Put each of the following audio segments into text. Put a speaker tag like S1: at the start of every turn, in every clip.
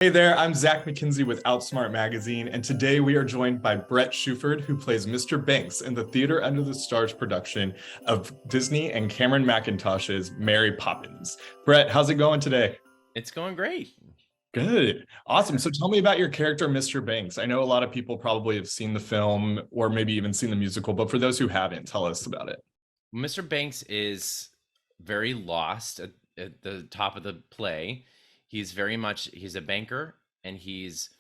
S1: Hey there, I'm Zach McKenzie with Outsmart Magazine, and today we are joined by Bret Shuford, who plays Mr. Banks in the Theater Under the Stars production of Disney and Cameron Mackintosh's Mary Poppins. Bret, how's it going today?
S2: It's going great.
S1: Good. Awesome.
S2: Yeah.
S1: So tell me about your character, Mr. Banks. I know a lot of people probably have seen the film or maybe even seen the musical, but for those who haven't, tell us about it.
S2: Mr. Banks is very lost at the top of the play. He's a banker and he's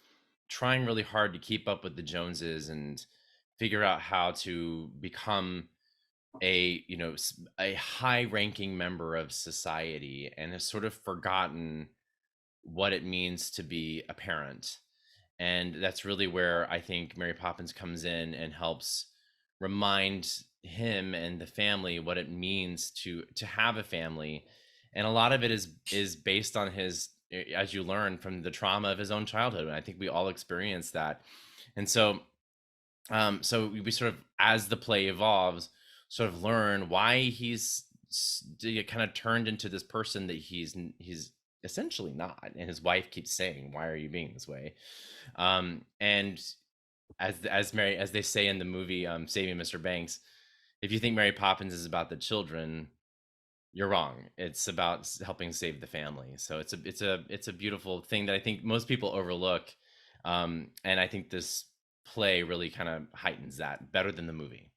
S2: trying really hard to keep up with the Joneses and figure out how to become a high-ranking member of society and has sort of forgotten what it means to be a parent. And that's really where I think Mary Poppins comes in and helps remind him and the family what it means to have a family. And a lot of it is based on his, as you learn, from the trauma of his own childhood. And I think we all experience that. And so we sort of, as the play evolves, sort of learn why he's kind of turned into this person that he's essentially not. And his wife keeps saying, "Why are you being this way?" And as they say in the movie, Saving Mr. Banks, if you think Mary Poppins is about the children, you're wrong. It's about helping save the family. So it's a beautiful thing that I think most people overlook. And I think this play really kind of heightens that better than the movie.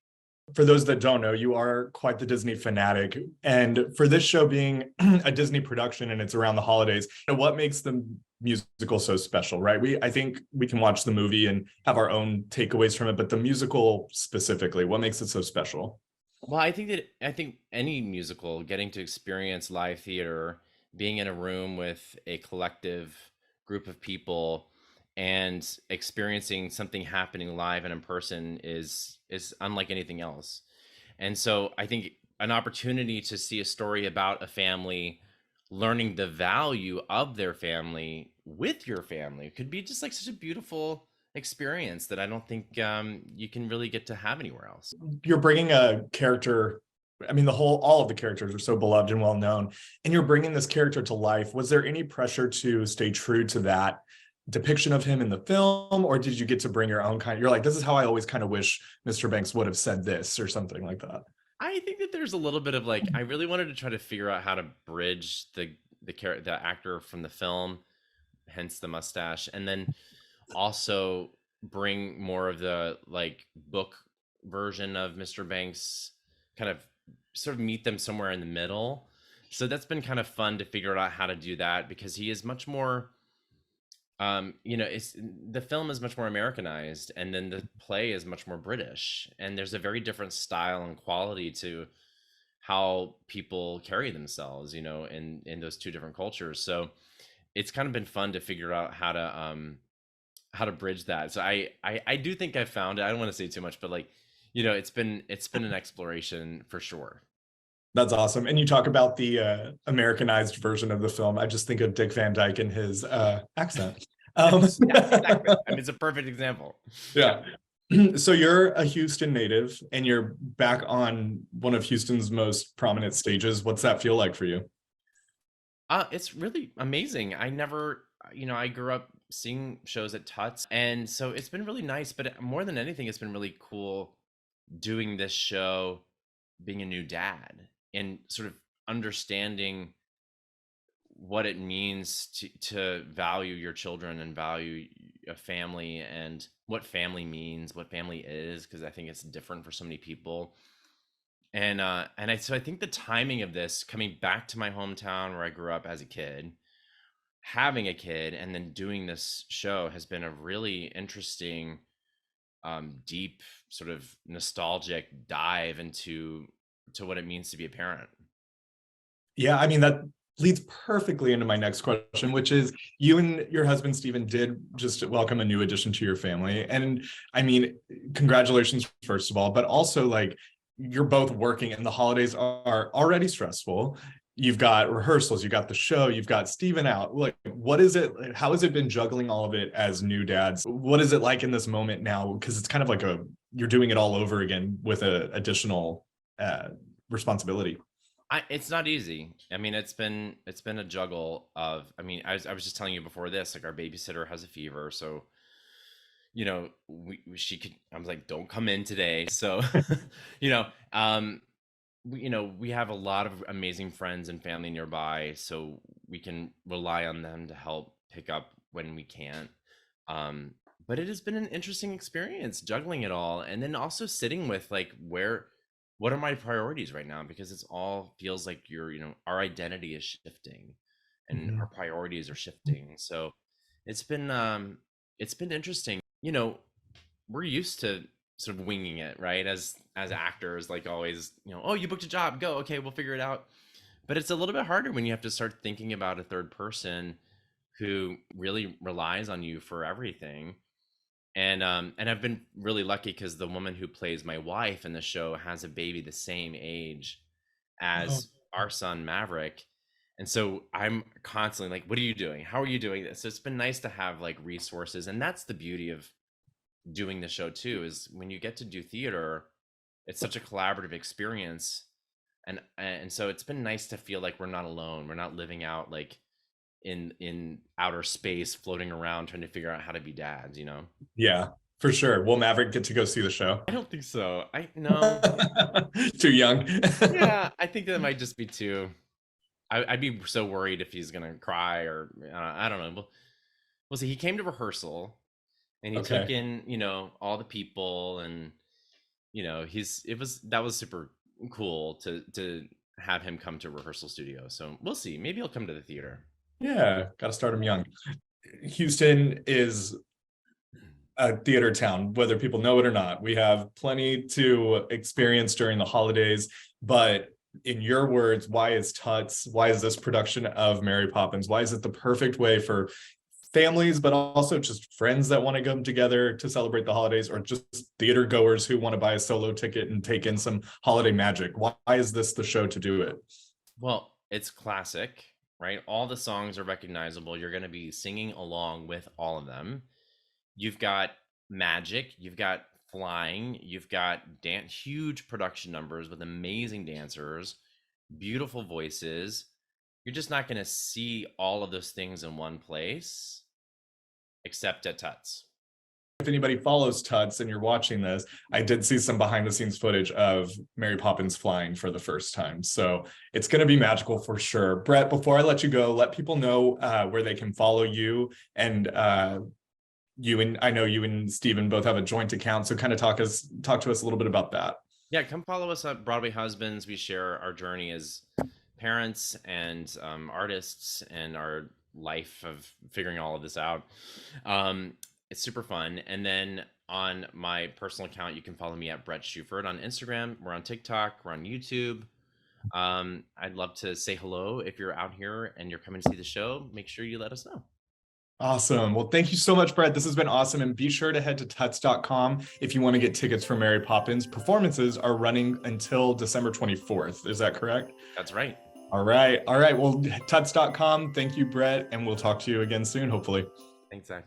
S1: For those that don't know, you are quite the Disney fanatic. And for this show being a Disney production and it's around the holidays, what makes the musical so special, right? I think we can watch the movie and have our own takeaways from it, but the musical specifically, what makes it so special?
S2: Well, I think any musical, getting to experience live theater, being in a room with a collective group of people and experiencing something happening live and in person is unlike anything else. And so I think an opportunity to see a story about a family learning the value of their family with your family could be just like such a beautiful experience that I don't think you can really get to have anywhere else.
S1: You're bringing a character. I mean, all of the characters are so beloved and well known, and you're bringing this character to life. Was there any pressure to stay true to that depiction of him in the film, or did you get to bring your own kind? You're like, this is how I always kind of wish Mr. Banks would have said this or something like that.
S2: I think that there's a little bit of like I really wanted to try to figure out how to bridge the actor from the film, hence the mustache, and then also bring more of the like book version of Mr. Banks, kind of sort of meet them somewhere in the middle. So that's been kind of fun to figure out how to do that because he is much more it's the film is much more Americanized and then the play is much more British, and there's a very different style and quality to how people carry themselves, in those two different cultures. So it's kind of been fun to figure out how to bridge that. So I do think I found it. I don't want to say too much, but like, it's been an exploration for sure.
S1: That's awesome. And you talk about the Americanized version of the film. I just think of Dick Van Dyke and his accent.
S2: Yeah, exactly. I mean, it's a perfect example. Yeah.
S1: Yeah. So you're a Houston native and you're back on one of Houston's most prominent stages. What's that feel like for you?
S2: It's really amazing. I grew up seeing shows at Tuts, and so it's been really nice. But more than anything, it's been really cool doing this show, being a new dad, and sort of understanding what it means to value your children and value a family and what family means, what family is, because I think it's different for so many people. So I think the timing of this coming back to my hometown where I grew up as a kid, having a kid, and then doing this show has been a really interesting, deep, sort of nostalgic dive into what it means to be a parent.
S1: Yeah, I mean, that leads perfectly into my next question, which is you and your husband, Stephen, did just welcome a new addition to your family. And I mean, congratulations, first of all, but also like you're both working and the holidays are already stressful. You've got rehearsals, you got the show, you've got Stephen out. Like, what is it? How has it been juggling all of it as new dads? What is it like in this moment now? Because it's kind of like you're doing it all over again with a additional responsibility.
S2: It's not easy. I mean, it's been a juggle of. I mean, I was just telling you before this, like our babysitter has a fever, so she could. I was like, don't come in today. So, you know, we have a lot of amazing friends and family nearby, so we can rely on them to help pick up when we can't. Um, but it has been an interesting experience juggling it all, and then also sitting with like what are my priorities right now? Because it's all feels like our identity is shifting, and our
S1: Mhm.
S2: priorities are shifting. So it's been interesting. We're used to sort of winging it, right? As actors, like always, oh, you booked a job, go, okay, we'll figure it out. But it's a little bit harder when you have to start thinking about a third person who really relies on you for everything. And I've been really lucky because the woman who plays my wife in the show has a baby the same age
S1: Oh,
S2: as our son Maverick. And so I'm constantly like, what are you doing? How are you doing this? So it's been nice to have like resources. And that's the beauty of doing the show too, is when you get to do theater, it's such a collaborative experience. And so it's been nice to feel like we're not alone. We're not living out like in outer space, floating around trying to figure out how to be dads.
S1: yeah, for sure. Will Maverick get to go see the show?
S2: I don't think so. I no.
S1: Too young.
S2: Yeah, I think that might just be too. I'd be so worried if he's gonna cry or I don't know. We'll see. He came to rehearsal and he took
S1: Okay.
S2: in all the people, and that was super cool to have him come to rehearsal studio. So we'll see. Maybe he'll come to the theater.
S1: Yeah, got to start him young. Houston is a theater town, whether people know it or not. We have plenty to experience during the holidays, but in your words, why is Tuts? Why is this production of Mary Poppins? Why is it the perfect way for families, but also just friends that want to come together to celebrate the holidays, or just theater goers who want to buy a solo ticket and take in some holiday magic? Why is this the show to do it?
S2: Well, it's classic, right? All the songs are recognizable. You're going to be singing along with all of them. You've got magic, you've got flying, you've got huge production numbers with amazing dancers, beautiful voices. You're just not going to see all of those things in one place, except at Tuts.
S1: If anybody follows Tuts and you're watching this, I did see some behind the scenes footage of Mary Poppins flying for the first time. So it's going to be magical for sure. Bret, before I let you go, let people know where they can follow you. And I know you and Steven both have a joint account. So kind of talk to us a little bit about that.
S2: Yeah, come follow us at Broadway Husbands. We share our journey as parents and artists and our life of figuring all of this out. It's super fun. And then on my personal account, you can follow me at Bret Shuford on Instagram. We're on TikTok. We're on YouTube. I'd love to say hello if you're out here and you're coming to see the show. Make sure you let us know.
S1: Awesome. Well, thank you so much, Bret. This has been awesome. And be sure to head to tuts.com if you want to get tickets for Mary Poppins. Performances are running until December 24th. Is that correct?
S2: That's right.
S1: All right. All right. Well, tuts.com. Thank you, Bret. And we'll talk to you again soon, hopefully.
S2: Thanks, Zach.